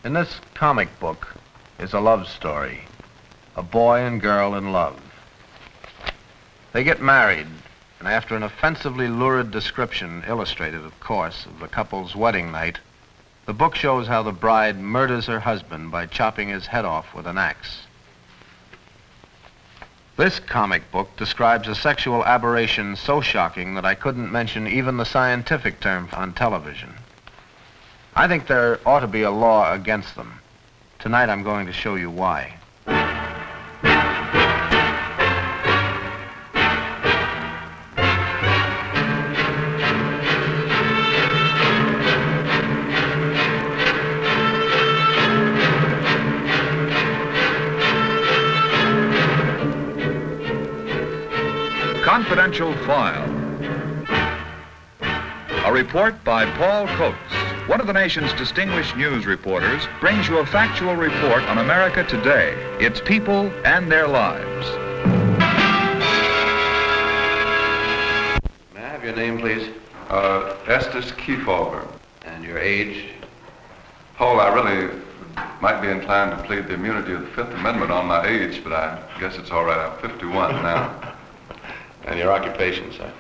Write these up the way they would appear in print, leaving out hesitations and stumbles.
In this comic book is a love story, a boy and girl in love. They get married, and after an offensively lurid description, illustrated, of course, of the couple's wedding night, the book shows how the bride murders her husband by chopping his head off with an axe. This comic book describes a sexual aberration so shocking that I couldn't mention even the scientific term on television. I think there ought to be a law against them. Tonight I'm going to show you why. Confidential File. A report by Paul Coates, one of the nation's distinguished news reporters, brings you a factual report on America today, its people and their lives. May I have your name, please? Estes Kefauver. And your age? Paul, I really might be inclined to plead the immunity of the Fifth Amendment on my age, but I guess it's all right. I'm 51 now. And your occupation, sir?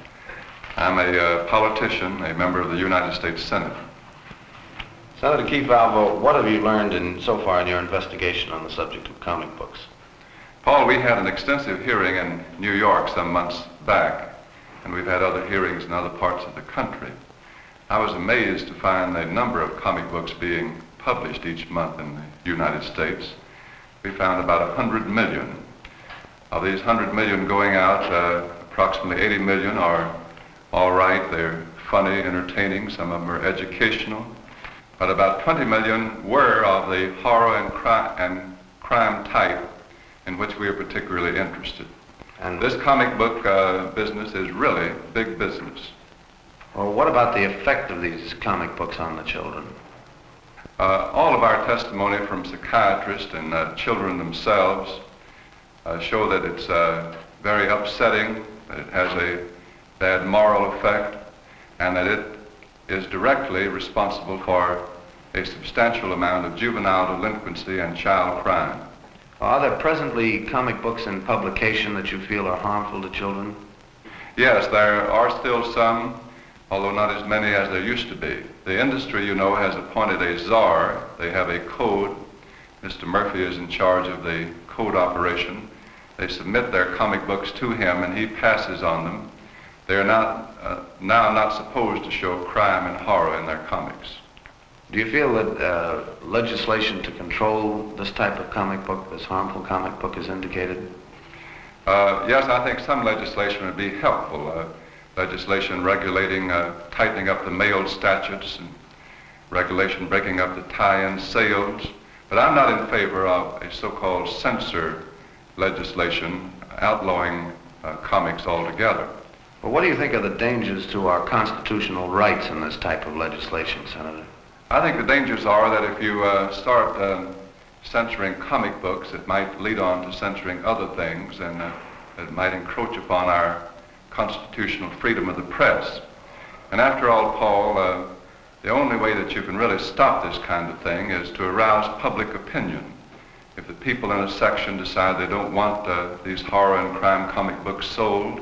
I'm a politician, a member of the United States Senate. Senator Kefauver, what have you learned so far in your investigation on the subject of comic books? Paul, we had an extensive hearing in New York some months back, and we've had other hearings in other parts of the country. I was amazed to find the number of comic books being published each month in the United States. We found about 100 million. Of these 100 million going out, approximately 80 million are all right. They're funny, entertaining. Some of them are educational. But about 20 million were of the horror and crime type in which we are particularly interested. And this comic book business is really big business. Well, what about the effect of these comic books on the children? All of our testimony from psychiatrists and children themselves show that it's very upsetting, that it has a bad moral effect, and that it is directly responsible for a substantial amount of juvenile delinquency and child crime. Are there presently comic books in publication that you feel are harmful to children? Yes, there are still some, although not as many as there used to be. The industry, you know, has appointed a czar. They have a code. Mr. Murphy is in charge of the code operation. They submit their comic books to him, and he passes on them. They are now not supposed to show crime and horror in their comics. Do you feel that legislation to control this type of comic book, this harmful comic book, is indicated? Yes, I think some legislation would be helpful. Legislation regulating, tightening up the mail statutes, and regulation breaking up the tie-in sales. But I'm not in favor of a so-called censor legislation outlawing comics altogether. Well, what do you think are the dangers to our constitutional rights in this type of legislation, Senator? I think the dangers are that if you start censoring comic books, it might lead on to censoring other things, and it might encroach upon our constitutional freedom of the press. And after all, Paul, the only way that you can really stop this kind of thing is to arouse public opinion. If the people in a section decide they don't want these horror and crime comic books sold,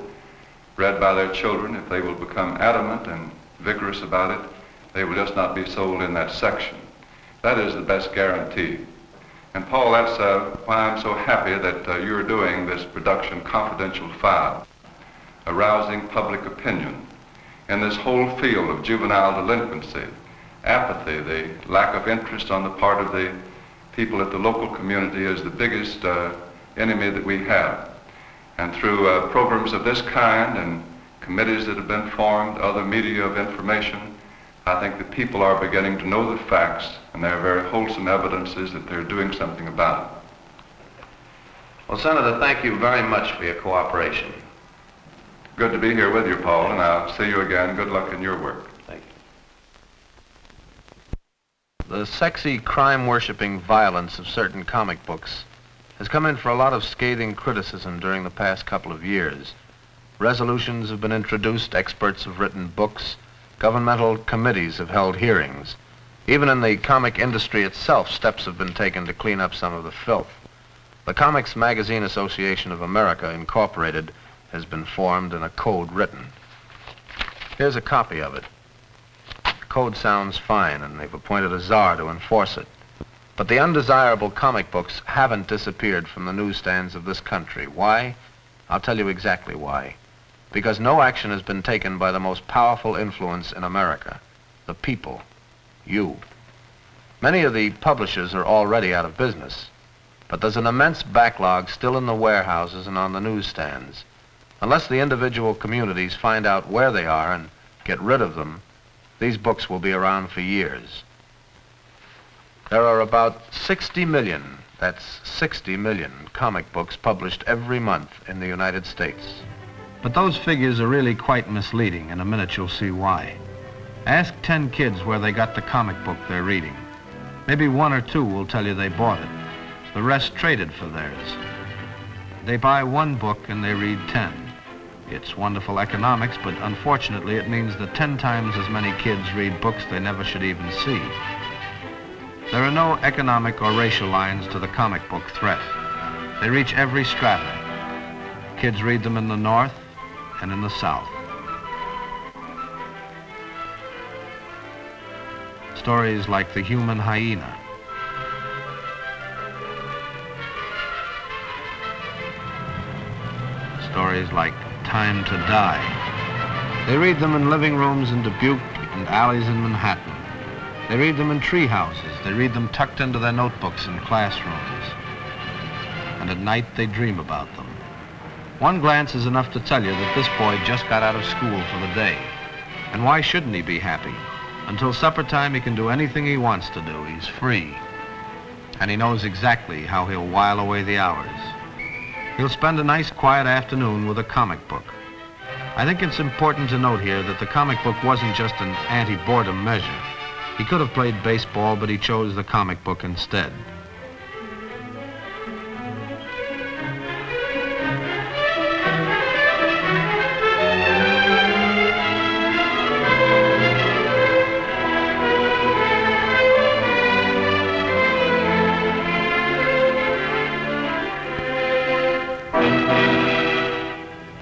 read by their children, if they will become adamant and vigorous about it, they will just not be sold in that section. That is the best guarantee. And Paul, that's why I'm so happy that you're doing this production confidential file, arousing public opinion in this whole field of juvenile delinquency, apathy, the lack of interest on the part of the people at the local community is the biggest enemy that we have. And through programs of this kind and committees that have been formed, other media of information, I think the people are beginning to know the facts, and there are very wholesome evidences that they're doing something about it. Well, Senator, thank you very much for your cooperation. Good to be here with you, Paul, and I'll see you again. Good luck in your work. Thank you. The sexy, crime-worshipping violence of certain comic books has come in for a lot of scathing criticism during the past couple of years. Resolutions have been introduced, experts have written books, governmental committees have held hearings. Even in the comic industry itself, steps have been taken to clean up some of the filth. The Comics Magazine Association of America, Incorporated, has been formed and a code written. Here's a copy of it. The code sounds fine, and they've appointed a czar to enforce it. But the undesirable comic books haven't disappeared from the newsstands of this country. Why? I'll tell you exactly why. Because no action has been taken by the most powerful influence in America, the people, you. Many of the publishers are already out of business, but there's an immense backlog still in the warehouses and on the newsstands. Unless the individual communities find out where they are and get rid of them, these books will be around for years. There are about 60 million, that's 60 million, comic books published every month in the United States. But those figures are really quite misleading. In a minute you'll see why. Ask 10 kids where they got the comic book they're reading. Maybe 1 or 2 will tell you they bought it. The rest traded for theirs. They buy 1 book and they read 10. It's wonderful economics, but unfortunately it means that 10 times as many kids read books they never should even see. There are no economic or racial lines to the comic book threat. They reach every strata. Kids read them in the North and in the South. Stories like The Human Hyena. Stories like Time to Die. They read them in living rooms in Dubuque and alleys in Manhattan. They read them in tree houses. They read them tucked into their notebooks in classrooms. And at night they dream about them. One glance is enough to tell you that this boy just got out of school for the day. And why shouldn't he be happy? Until supper time, he can do anything he wants to do. He's free. And he knows exactly how he'll while away the hours. He'll spend a nice quiet afternoon with a comic book. I think it's important to note here that the comic book wasn't just an anti-boredom measure. He could have played baseball, but he chose the comic book instead.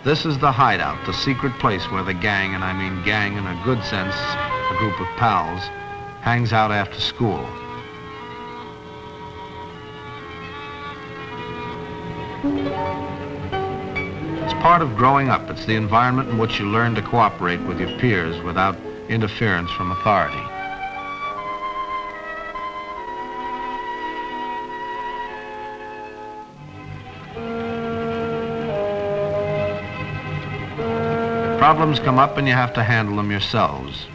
This is the hideout, the secret place where the gang, and I mean gang in a good sense, a group of pals, hangs out after school. It's part of growing up. It's the environment in which you learn to cooperate with your peers without interference from authority. Problems come up and you have to handle them yourselves.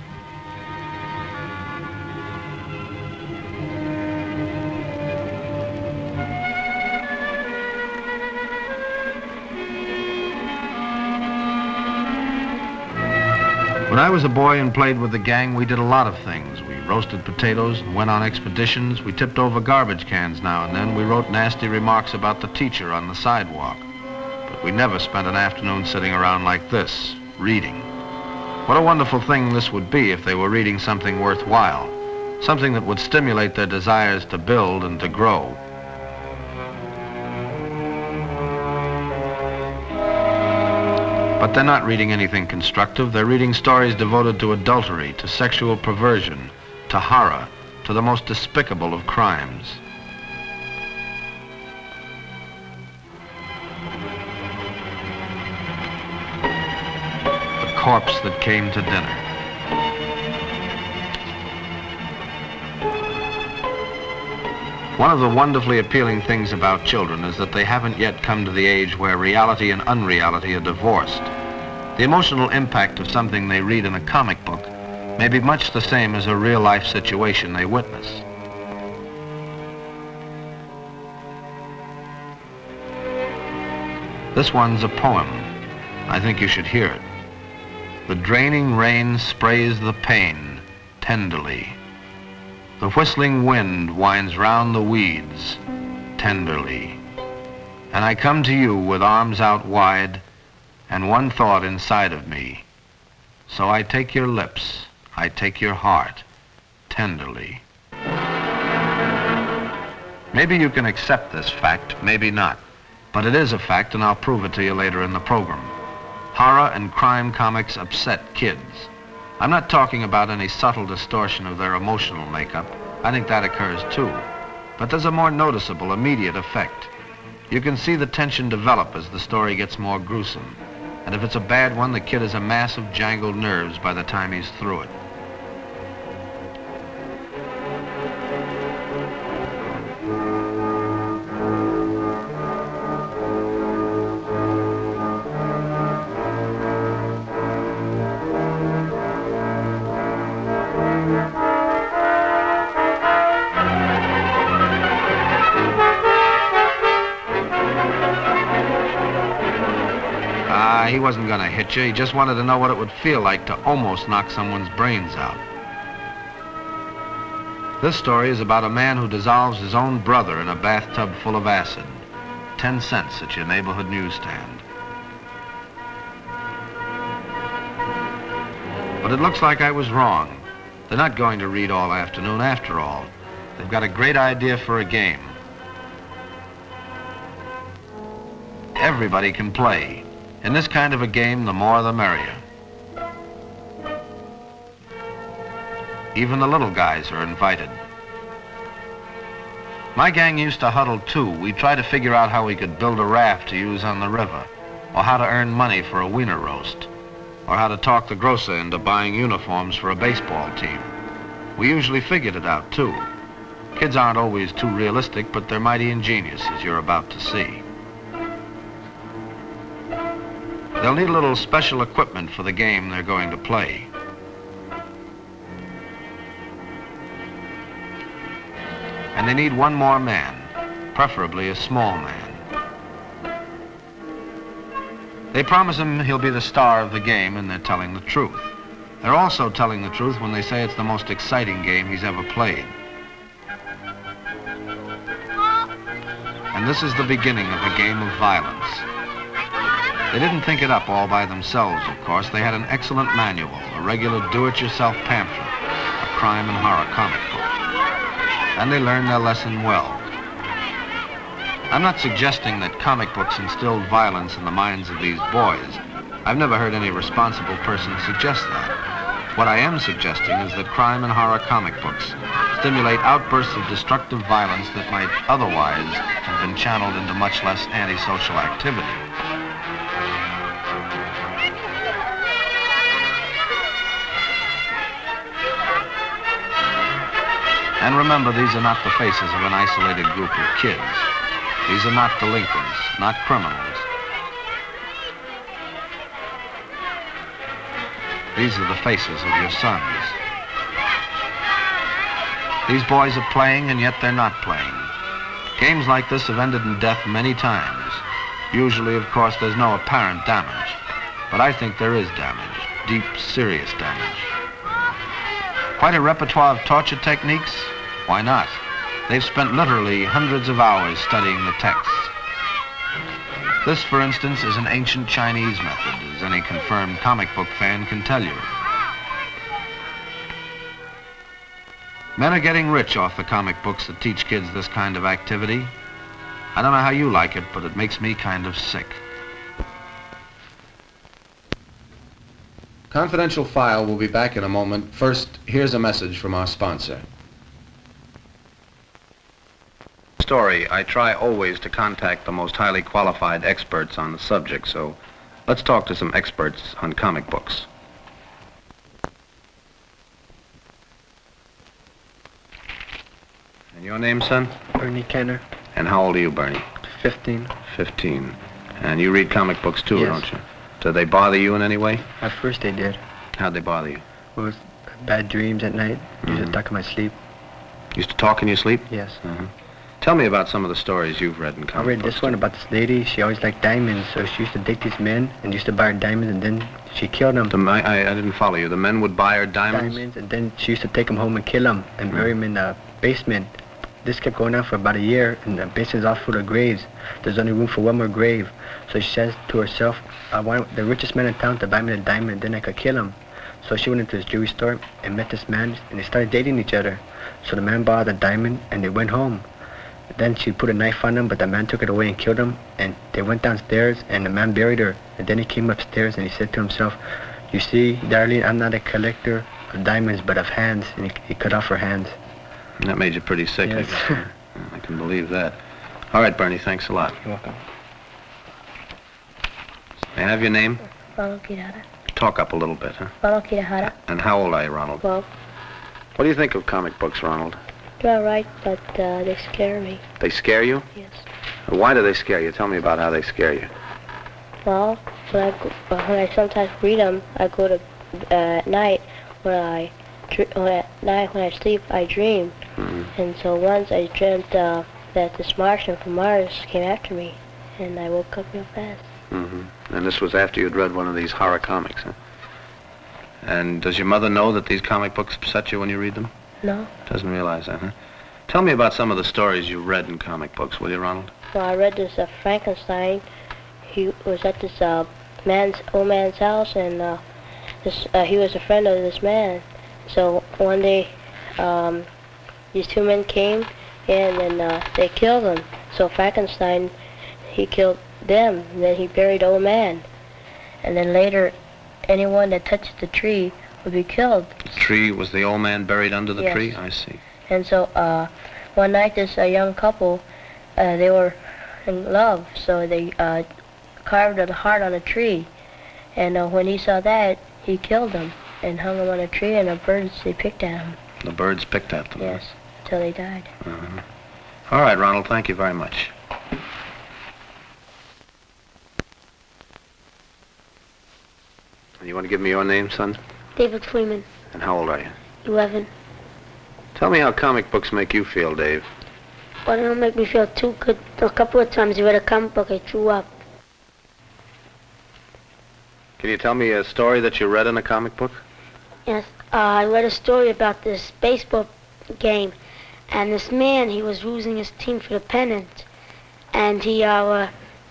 When I was a boy and played with the gang, we did a lot of things. We roasted potatoes and went on expeditions. We tipped over garbage cans now and then. We wrote nasty remarks about the teacher on the sidewalk. But we never spent an afternoon sitting around like this, reading. What a wonderful thing this would be if they were reading something worthwhile, something that would stimulate their desires to build and to grow. But they're not reading anything constructive. They're reading stories devoted to adultery, to sexual perversion, to horror, to the most despicable of crimes. The corpse that came to dinner. One of the wonderfully appealing things about children is that they haven't yet come to the age where reality and unreality are divorced. The emotional impact of something they read in a comic book may be much the same as a real-life situation they witness. This one's a poem. I think you should hear it. The draining rain sprays the pane tenderly. The whistling wind winds round the weeds tenderly. And I come to you with arms out wide and one thought inside of me. So I take your lips, I take your heart tenderly. Maybe you can accept this fact, maybe not. But it is a fact, and I'll prove it to you later in the program. Horror and crime comics upset kids. I'm not talking about any subtle distortion of their emotional makeup. I think that occurs too. But there's a more noticeable, immediate effect. You can see the tension develop as the story gets more gruesome. And if it's a bad one, the kid has a mass of jangled nerves by the time he's through it. He wasn't going to hit you. He just wanted to know what it would feel like to almost knock someone's brains out. This story is about a man who dissolves his own brother in a bathtub full of acid. 10 cents at your neighborhood newsstand. But it looks like I was wrong. They're not going to read all afternoon after all. They've got a great idea for a game. Everybody can play. In this kind of a game, the more the merrier. Even the little guys are invited. My gang used to huddle too. We'd try to figure out how we could build a raft to use on the river, or how to earn money for a wiener roast, or how to talk the grocer into buying uniforms for a baseball team. We usually figured it out too. Kids aren't always too realistic, but they're mighty ingenious, as you're about to see. They'll need a little special equipment for the game they're going to play. And they need one more man, preferably a small man. They promise him he'll be the star of the game, and they're telling the truth. They're also telling the truth when they say it's the most exciting game he's ever played. And this is the beginning of a game of violence. They didn't think it up all by themselves, of course. They had an excellent manual, a regular do-it-yourself pamphlet, a crime and horror comic book. And they learned their lesson well. I'm not suggesting that comic books instilled violence in the minds of these boys. I've never heard any responsible person suggest that. What I am suggesting is that crime and horror comic books stimulate outbursts of destructive violence that might otherwise have been channeled into much less antisocial activity. And remember, these are not the faces of an isolated group of kids. These are not delinquents, not criminals. These are the faces of your sons. These boys are playing, and yet they're not playing. Games like this have ended in death many times. Usually, of course, there's no apparent damage. But I think there is damage, deep, serious damage. Quite a repertoire of torture techniques? Why not? They've spent literally hundreds of hours studying the texts. This, for instance, is an ancient Chinese method, as any confirmed comic book fan can tell you. Men are getting rich off the comic books that teach kids this kind of activity. I don't know how you like it, but it makes me kind of sick. Confidential File will be back in a moment. First, here's a message from our sponsor. Story, I try always to contact the most highly qualified experts on the subject, so let's talk to some experts on comic books. And your name, son? Bernie Kenner. And how old are you, Bernie? 15. 15. And you read comic books too, Yes. don't you? Do they bother you in any way? At first they did. How'd they bother you? It was bad dreams at night. Used to talk in my sleep. Used to talk in your sleep? Yes. Tell me about some of the stories you've read in comic I read books. this one about this lady. She always liked diamonds, so she used to date these men and used to buy her diamonds, and then she killed them. I didn't follow you. The men would buy her diamonds? And then she used to take them home and kill them and bury them in the basement. This kept going on for about a year, and the basement's all full of graves. There's only room for one more grave. So she says to herself, I want the richest man in town to buy me the diamond, and then I could kill him. So she went into this jewelry store and met this man, and they started dating each other. So the man bought the diamond, and they went home. Then she put a knife on him, but the man took it away and killed him. And they went downstairs, and the man buried her. And then he came upstairs, and he said to himself, "You see, darling, I'm not a collector of diamonds, but of hands." And he cut off her hands. And that made you pretty sick, Yes. I guess. I can believe that. All right, Bernie, thanks a lot. You're welcome. May I have your name? Ronald Kirahara. Talk up a little bit, huh? Ronald Kirahara. And how old are you, Ronald? 12. What do you think of comic books, Ronald? They're all right, but they scare me. They scare you? Yes. Why do they scare you? Tell me about how they scare you. Well, when I sometimes read them, I go to at night when I sleep, I dream. Mm-hmm. And so once I dreamt that this Martian from Mars came after me, and I woke up real fast. Mm-hmm. And this was after you'd read one of these horror comics, huh? And does your mother know that these comic books upset you when you read them? No. Doesn't realize that, huh? Tell me about some of the stories you read in comic books, will you, Ronald? Well, I read this Frankenstein. He was at this old man's house, and he was a friend of this man. So one day, these two men came in, and they killed him. So Frankenstein, he killed them, and then he buried the old man. And then later, anyone that touched the tree would be killed. The tree, was the old man buried under the Yes. tree? I see. And so one night, this young couple, they were in love, so they carved a heart on a tree. And when he saw that, he killed him and hung him on a tree, and the birds, they picked at him. The birds picked at them? Yes, till they died. Uh-huh. All right, Ronald, thank you very much. You want to give me your name, son? David Freeman, And how old are you? 11. Tell me how comic books make you feel, Dave. Well, it don't make me feel too good. A couple of times I read a comic book, I threw up. Can you tell me a story that you read in a comic book? Yes, I read a story about this baseball game, and this man, he was losing his team for the pennant, and he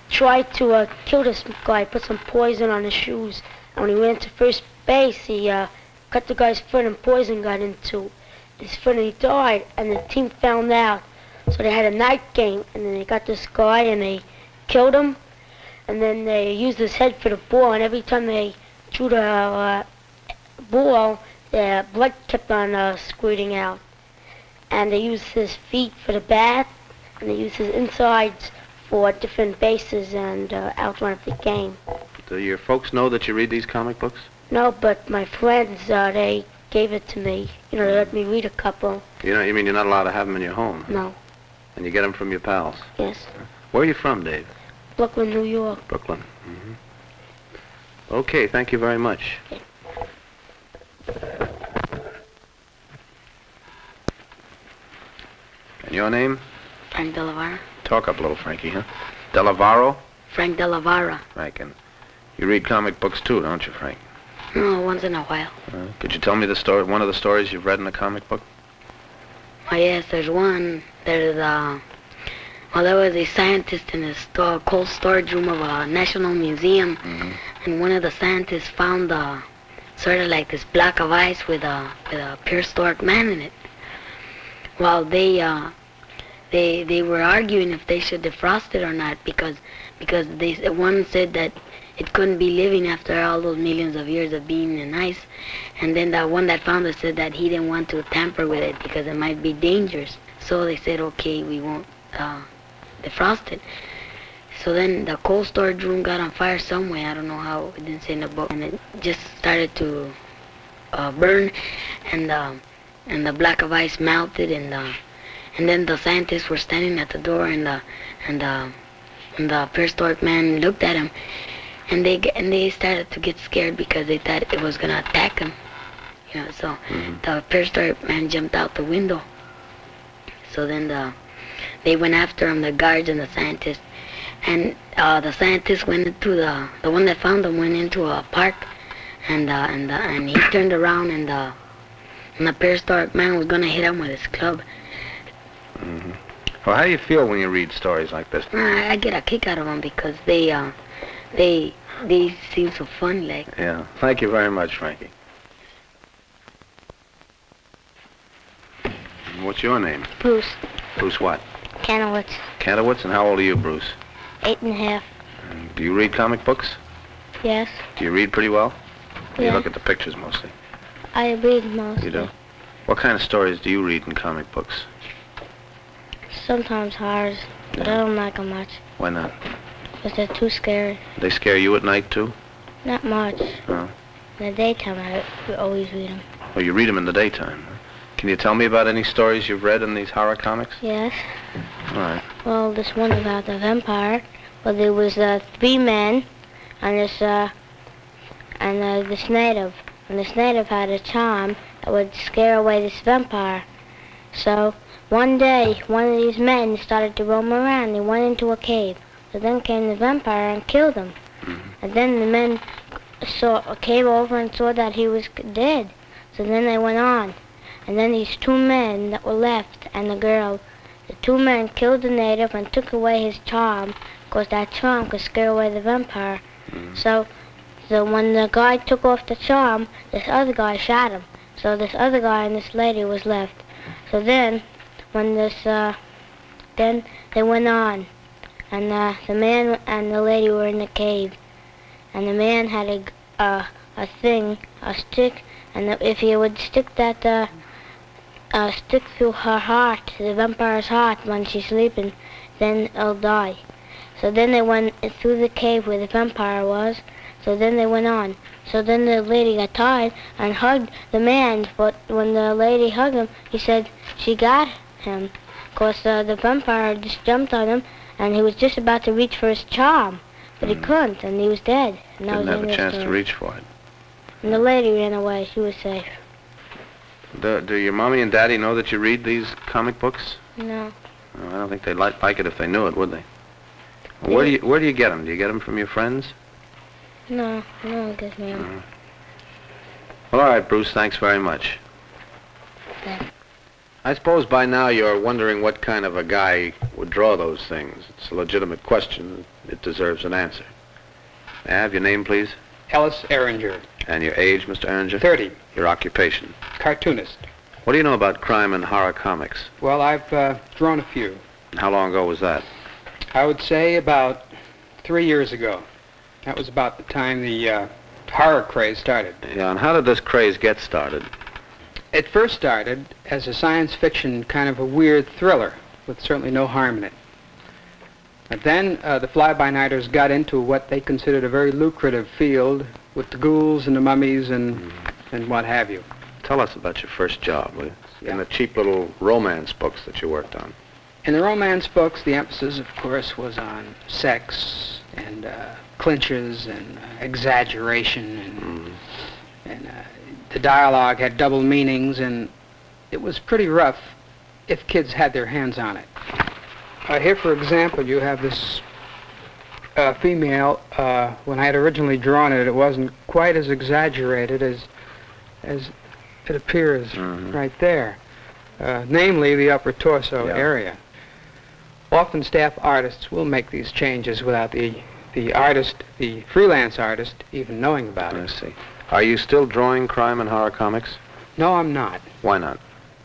tried to kill this guy, put some poison on his shoes, and when he went to first base, he cut the guy's foot, and poison got into his foot, and he died, and the team found out, so they had a night game, and then they got this guy, and they killed him, and then they used his head for the ball, and every time they threw the ball, the blood kept on squirting out. And they used his feet for the bat, and they used his insides for different bases and outrun of the game. Do your folks know that you read these comic books? No, but my friends, they gave it to me. You know, they let me read a couple. You mean you're not allowed to have them in your home? No. And you get them from your pals? Yes. Where are you from, Dave? Brooklyn, New York. Brooklyn. Mm-hmm. Okay, thank you very much. Okay. And your name? Frank Delavara. Talk up a little, Frankie, huh? Delavaro? Frank Delavara. Frank, and you read comic books too, don't you, Frank? No, once in a while. Could you tell me the story, one of the stories you've read in a comic book? Oh, yes, there's one. There's, well, there was a scientist in a cold storage room of a national museum, and one of the scientists found sort of like this block of ice with a prehistoric man in it. Well, they were arguing if they should defrost it or not, because one said that it couldn't be living after all those millions of years of being in ice, and then the one that found it said that he didn't want to tamper with it because it might be dangerous. So they said, okay, we won't defrost it. So then the cold storage room got on fire somewhere. I don't know how. It didn't say in the book, and it just started to burn, and the block of ice melted, and then the scientists were standing at the door, and the prehistoric man looked at him, and they started to get scared because they thought it was gonna attack them. You know, so the prehistoric man jumped out the window. So then they went after him, the guards and the scientists, and the scientists went into the one that found them went into a park, and he turned around, and the prehistoric man was gonna hit him with his club. Well, how do you feel when you read stories like this? I get a kick out of them because they seem so fun, like. Yeah. Thank you very much, Frankie. What's your name? Bruce. Bruce what? Kanowitz. Kanowitz, and how old are you, Bruce? 8.5. Do you read comic books? Yes. Do you read pretty well? Or Yeah. you look at the pictures mostly? I read mostly. You do? What kind of stories do you read in comic books? Sometimes horrors, but I don't like them much. Why not? Because they're too scary. They scare you at night, too? Not much. Oh. In the daytime, I always read them. Oh, you read them in the daytime. Can you tell me about any stories you've read in these horror comics? Yes. All right. Well, this one about the vampire. Well, there was 3 men and this native. And this native had a charm that would scare away this vampire. So one day, one of these men started to roam around. He went into a cave. So then came the vampire and killed him. Mm-hmm. And then the men came over and saw that he was dead. So then they went on. And then these 2 men that were left and the girl, the 2 men killed the native and took away his charm, because that charm could scare away the vampire. Mm-hmm. So when the guy took off the charm, this other guy shot him. So this other guy and this lady was left. So then, when then they went on, and the man and the lady were in the cave, and the man had a stick, and if he would stick that stick through her heart, the vampire's heart, when she's sleeping, then it'll die. So then they went through the cave where the vampire was. So then they went on. So then the lady got tired and hugged the man, but when the lady hugged him, he said she got him, because the vampire just jumped on him, and he was just about to reach for his charm, but he couldn't, and he was dead. And that Didn't was have the a end of the chance to story. reach for it. And the lady ran away. She was safe. Do your mommy and daddy know that you read these comic books? No. Oh, I don't think they'd like it if they knew it, would they? Where do you get them? Do you get them from your friends? No one gives me them. Well, all right, Bruce, thanks very much. Thanks. I suppose by now you're wondering what kind of a guy would draw those things. It's a legitimate question. It deserves an answer. May I have your name, please? Ellis Erringer, And your age, Mr. Erringer? 30, Your occupation? cartoonist. What do you know about crime and horror comics? Well, I've drawn a few. And how long ago was that? I would say about 3 years ago. That was about the time the horror craze started. Yeah, and how did this craze get started? It first started as a science fiction kind of a weird thriller with certainly no harm in it. But then the fly-by-nighters got into what they considered a very lucrative field with the ghouls and the mummies and what have you. Tell us about your first job, will you? Yeah. In the cheap little romance books that you worked on. In the romance books, the emphasis, of course, was on sex and clinches and exaggeration, and the dialogue had double meanings, and it was pretty rough if kids had their hands on it. Here, for example, you have this female. When I had originally drawn it, it wasn't quite as exaggerated as it appears right there, namely the upper torso area. Often staff artists will make these changes without the freelance artist, even knowing about it. I see. Are you still drawing crime and horror comics? No, I'm not. Why not?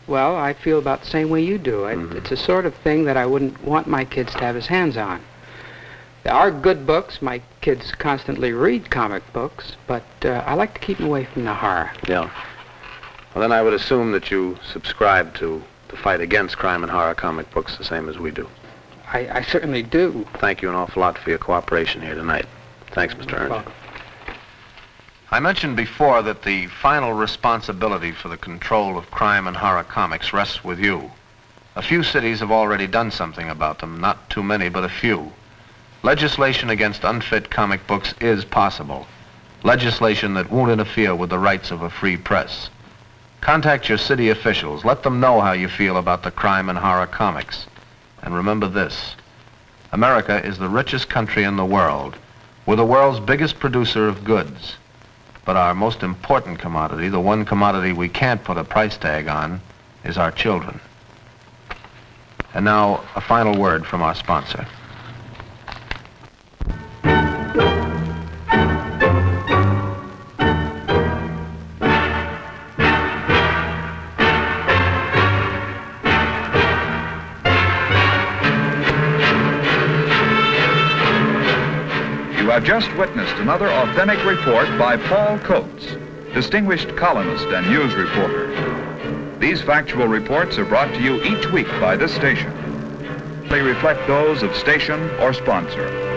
Well, I feel about the same way you do. It's the sort of thing that I wouldn't want my kids to have his hands on. There are good books. My kids constantly read comic books, but I like to keep them away from the horror. Yeah. Well, then I would assume that you subscribe to the fight against crime and horror comic books the same as we do. I certainly do. Thank you an awful lot for your cooperation here tonight. Thanks, Mr. You're Erringer. welcome. I mentioned before that the final responsibility for the control of crime and horror comics rests with you. A few cities have already done something about them, not too many, but a few. Legislation against unfit comic books is possible. Legislation that won't interfere with the rights of a free press. Contact your city officials. Let them know how you feel about the crime and horror comics. And remember this: America is the richest country in the world. We're the world's biggest producer of goods. But our most important commodity, the one commodity we can't put a price tag on, is our children. And now, a final word from our sponsor. have just witnessed another authentic report by Paul Coates, distinguished columnist and news reporter. These factual reports are brought to you each week by this station. They reflect those of station or sponsor.